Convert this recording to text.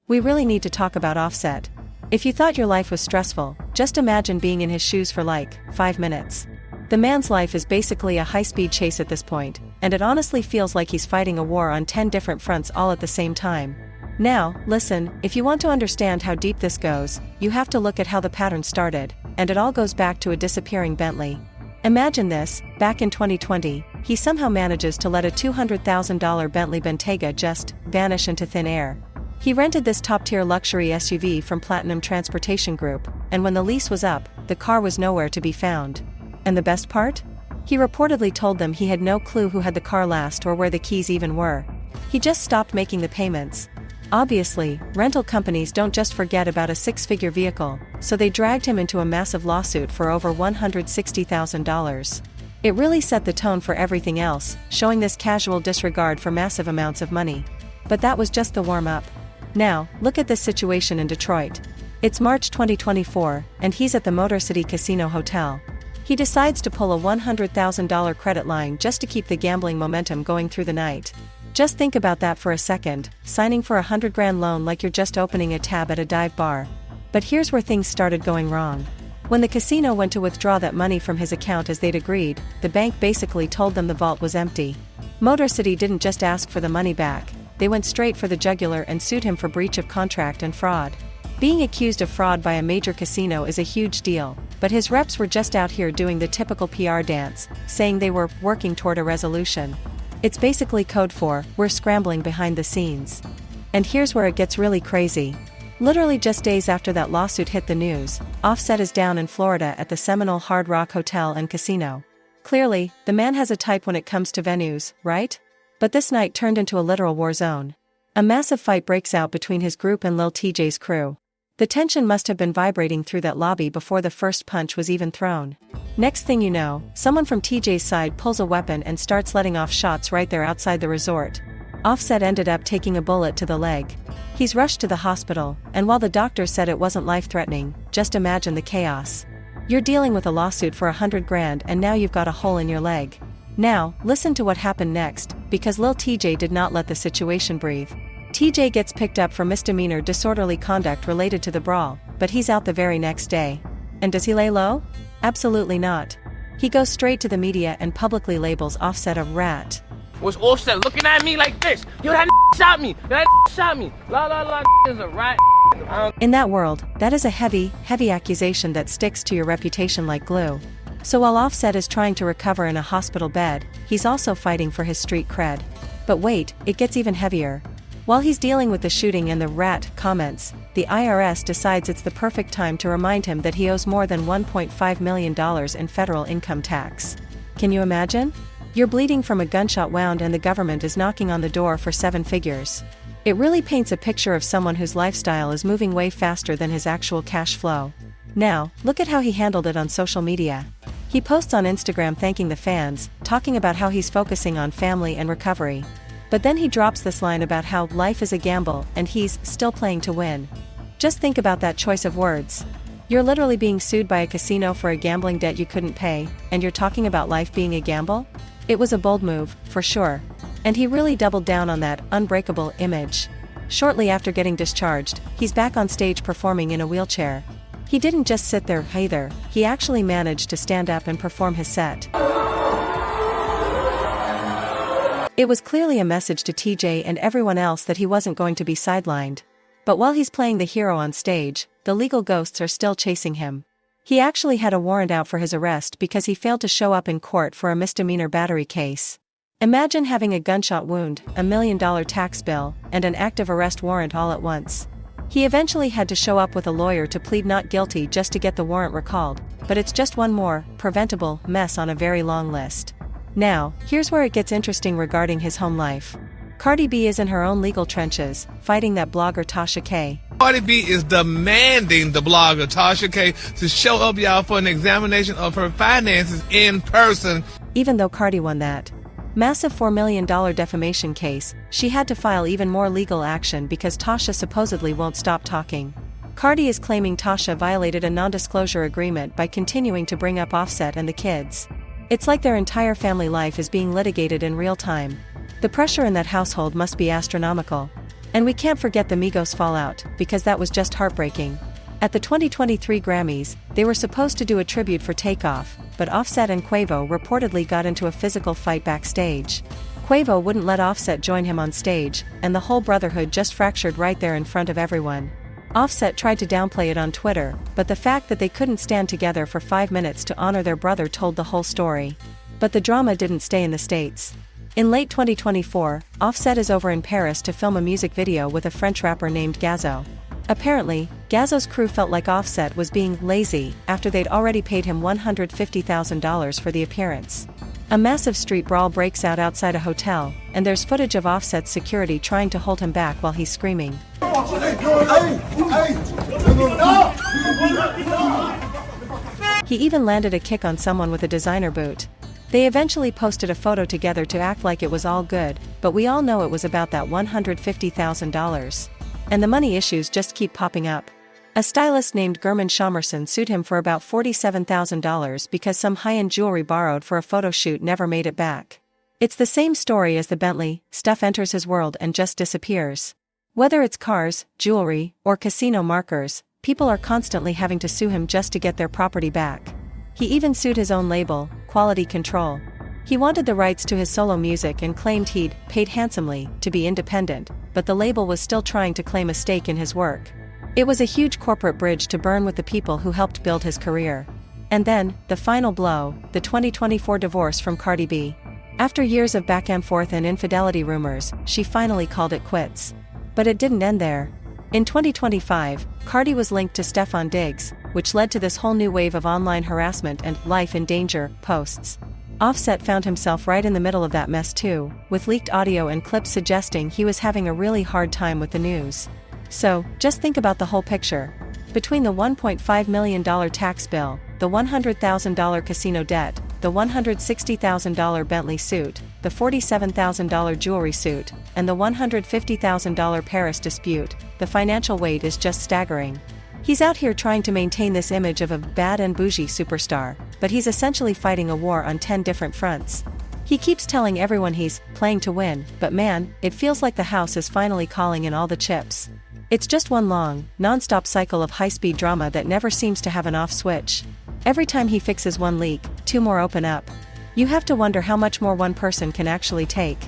We really need to talk about Offset. If you thought your life was stressful, just imagine being in his shoes for like 5 minutes. The man's life is basically a high-speed chase at this point, and it honestly feels like he's fighting a war on 10 different fronts all at the same time. Now, listen, if you want to understand how deep this goes, you have to look at how the pattern started, and it all goes back to a disappearing Bentley. Imagine this, back in 2020, he somehow manages to let a $200,000 Bentley Bentayga just vanish into thin air. He rented this top-tier luxury SUV from Platinum Transportation Group, and when the lease was up, the car was nowhere to be found. And the best part? He reportedly told them he had no clue who had the car last or where the keys even were. He just stopped making the payments. Obviously, rental companies don't just forget about a 6-figure vehicle, so they dragged him into a massive lawsuit for over $160,000. It really set the tone for everything else, showing this casual disregard for massive amounts of money. But that was just the warm-up. Now, look at this situation in Detroit. It's March 2024, and he's at the Motor City Casino Hotel. He decides to pull a $100,000 credit line just to keep the gambling momentum going through the night. Just think about that for a second, signing for a $100,000 loan like you're just opening a tab at a dive bar. But here's where things started going wrong. When the casino went to withdraw that money from his account as they'd agreed, the bank basically told them the vault was empty. Motor City didn't just ask for the money back, they went straight for the jugular and sued him for breach of contract and fraud. Being accused of fraud by a major casino is a huge deal, but his reps were just out here doing the typical PR dance, saying they were working toward a resolution. It's basically code for, we're scrambling behind the scenes. And here's where it gets really crazy. Literally just days after that lawsuit hit the news, Offset is down in Florida at the Seminole Hard Rock Hotel and Casino. Clearly, the man has a type when it comes to venues, right? But this night turned into a literal war zone. A massive fight breaks out between his group and Lil Tjay's crew. The tension must have been vibrating through that lobby before the first punch was even thrown. Next thing you know, someone from Tjay's side pulls a weapon and starts letting off shots right there outside the resort. Offset ended up taking a bullet to the leg. He's rushed to the hospital, and while the doctor said it wasn't life-threatening, just imagine the chaos. You're dealing with a lawsuit for $100,000 and now you've got a hole in your leg. Now, listen to what happened next, because Lil Tjay did not let the situation breathe. Tjay gets picked up for misdemeanor disorderly conduct related to the brawl, but he's out the very next day. And does he lay low? Absolutely not. He goes straight to the media and publicly labels Offset a rat. Was Offset looking at me like this? Yo, that shot me! That shot me! La la la, is a rat. In that world, that is a heavy accusation that sticks to your reputation like glue. So while Offset is trying to recover in a hospital bed, he's also fighting for his street cred. But wait, it gets even heavier. While he's dealing with the shooting and the rat comments, the IRS decides it's the perfect time to remind him that he owes more than $1.5 million in federal income tax. Can you imagine? You're bleeding from a gunshot wound and the government is knocking on the door for 7 figures. It really paints a picture of someone whose lifestyle is moving way faster than his actual cash flow. Now, look at how he handled it on social media. He posts on Instagram thanking the fans, talking about how he's focusing on family and recovery. But then he drops this line about how life is a gamble and he's still playing to win. Just think about that choice of words. You're literally being sued by a casino for a gambling debt you couldn't pay, and you're talking about life being a gamble? It was a bold move, for sure. And he really doubled down on that unbreakable image. Shortly after getting discharged, he's back on stage performing in a wheelchair. He didn't just sit there either, he actually managed to stand up and perform his set. It was clearly a message to Tjay and everyone else that he wasn't going to be sidelined. But while he's playing the hero on stage, the legal ghosts are still chasing him. He actually had a warrant out for his arrest because he failed to show up in court for a misdemeanor battery case. Imagine having a gunshot wound, $1 million tax bill, and an active arrest warrant all at once. He eventually had to show up with a lawyer to plead not guilty just to get the warrant recalled, but it's just one more, preventable, mess on a very long list. Now, here's where it gets interesting regarding his home life. Cardi B is in her own legal trenches, fighting that blogger Tasha K. Cardi B is demanding the blogger Tasha K to show up, y'all, for an examination of her finances in person. Even though Cardi won that massive $4 million defamation case, she had to file even more legal action because Tasha supposedly won't stop talking. Cardi is claiming Tasha violated a non-disclosure agreement by continuing to bring up Offset and the kids. It's like their entire family life is being litigated in real time. The pressure in that household must be astronomical. And we can't forget the Migos fallout, because that was just heartbreaking. At the 2023 Grammys, they were supposed to do a tribute for Takeoff, but Offset and Quavo reportedly got into a physical fight backstage. Quavo wouldn't let Offset join him on stage, and the whole brotherhood just fractured right there in front of everyone. Offset tried to downplay it on Twitter, but the fact that they couldn't stand together for 5 minutes to honor their brother told the whole story. But the drama didn't stay in the States. In late 2024, Offset is over in Paris to film a music video with a French rapper named Gazo. Apparently, Gazo's crew felt like Offset was being lazy after they'd already paid him $150,000 for the appearance. A massive street brawl breaks out outside a hotel, and there's footage of Offset's security trying to hold him back while he's screaming. He even landed a kick on someone with a designer boot. They eventually posted a photo together to act like it was all good, but we all know it was about that $150,000. And the money issues just keep popping up. A stylist named German Schamerson sued him for about $47,000 because some high-end jewelry borrowed for a photo shoot never made it back. It's the same story as the Bentley, stuff enters his world and just disappears. Whether it's cars, jewelry, or casino markers, people are constantly having to sue him just to get their property back. He even sued his own label, Quality Control. He wanted the rights to his solo music and claimed he'd paid handsomely to be independent, but the label was still trying to claim a stake in his work. It was a huge corporate bridge to burn with the people who helped build his career. And then, the final blow, the 2024 divorce from Cardi B. After years of back and forth and infidelity rumors, she finally called it quits. But it didn't end there. In 2025, Cardi was linked to Stefon Diggs, which led to this whole new wave of online harassment and life in danger posts. Offset found himself right in the middle of that mess too, with leaked audio and clips suggesting he was having a really hard time with the news. So, just think about the whole picture. Between the $1.5 million tax bill, the $100,000 casino debt, the $160,000 Bentley suit, the $47,000 jewelry suit, and the $150,000 Paris dispute, the financial weight is just staggering. He's out here trying to maintain this image of a bad and bougie superstar, but he's essentially fighting a war on 10 different fronts. He keeps telling everyone he's playing to win, but man, it feels like the house is finally calling in all the chips. It's just one long, non-stop cycle of high-speed drama that never seems to have an off switch. Every time he fixes one leak, two more open up. You have to wonder how much more one person can actually take.